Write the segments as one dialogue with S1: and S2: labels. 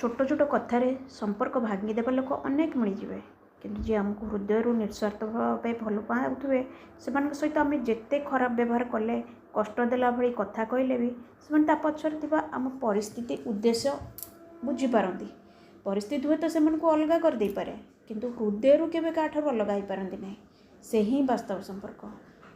S1: छोट छोट कथार संपर्क भांगीदेवा लोक अनेक मिलଯିवे किंतु जी आमको हृदय निस्वार्थ भाव भल पाउथे से सहित आम जिते खराब व्यवहार कले कष्ट देला भली कथा कहले भी से पछर आम परिस्थिति उद्देश्य बुझीपारती। परिस्थिति हुए तो से अलग करदे पारे किंतु हृदय केवे काठर अलग हो पारती ना। से ही वास्तव संपर्क।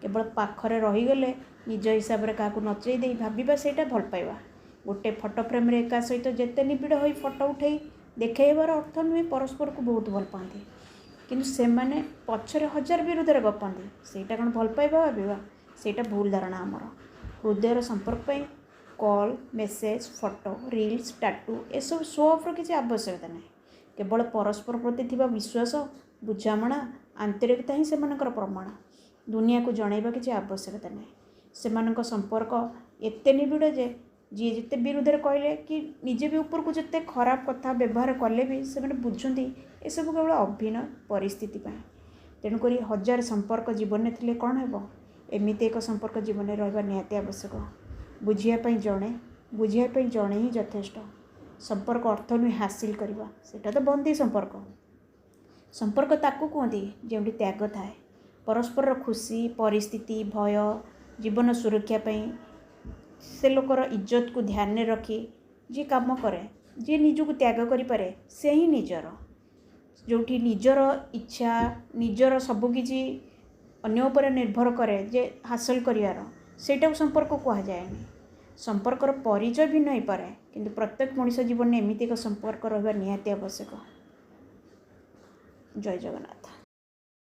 S1: केवल पाखरे रहीगले निज हिसाब से क्या नचई दे भाविबा सेटा भल पाइबा। गोटे फटो फ्रेम एका सहित जिते निबिड़ हो फटो उठे देखेबार अर्थ नुहे परस्पर को बहुत भल पाती किंतु से माने पछरे हजार विरुद्ध गपंती सेटा कौन भल पाइबा भाविबा सेटा भूल धारणा। आमर हृदय संपर्क पे कॉल मेसेज फोटो रील्स टाटू ए सब शो ऑफ किसी आवश्यकता ना। केवल परस्पर प्रति थिबा विश्वास बुझामणा आंतरिकता ही से प्रमाण। दुनिया को जनइबा किसी आवश्यकता ना। से संपर्क एते निबिड़ जे जी जिते विरुद्ध कहले कि निजे भी ऊपर को जिते खराब कथा व्यवहार कले भी से बुझुंती ये सब केवल अभिनय परिस्थिति पाए। तेणुक हजार संपर्क जीवन में थिले कौन हेबो एमिति एक संपर्क जीवन में रहा निहाती आवश्यक। बुझापी जड़े ही यथेष्ट। संपर्क अर्थ नुहे हासिल करवा सेटा तो बंदी संपर्क। संपर्क ताकू कहती जो त्याग थाए परस्पर खुशी परिस्थिति भय जीवन सुरक्षा से लोकर इज्जत को ध्यान में रखी जी काम करे जी निजक त्याग करें से ही निजर जो निजर इच्छा निजर सबकि अन्य उपर निर्भर करे जे हासिल करियार सेटा संपर्क कहुए। संपर्कर परिचय भिन्न हो पारे किंतु प्रत्येक मनुष्य जीवन में एमती एक संपर्क रहा निहाती आवश्यक। जय जगन्नाथ।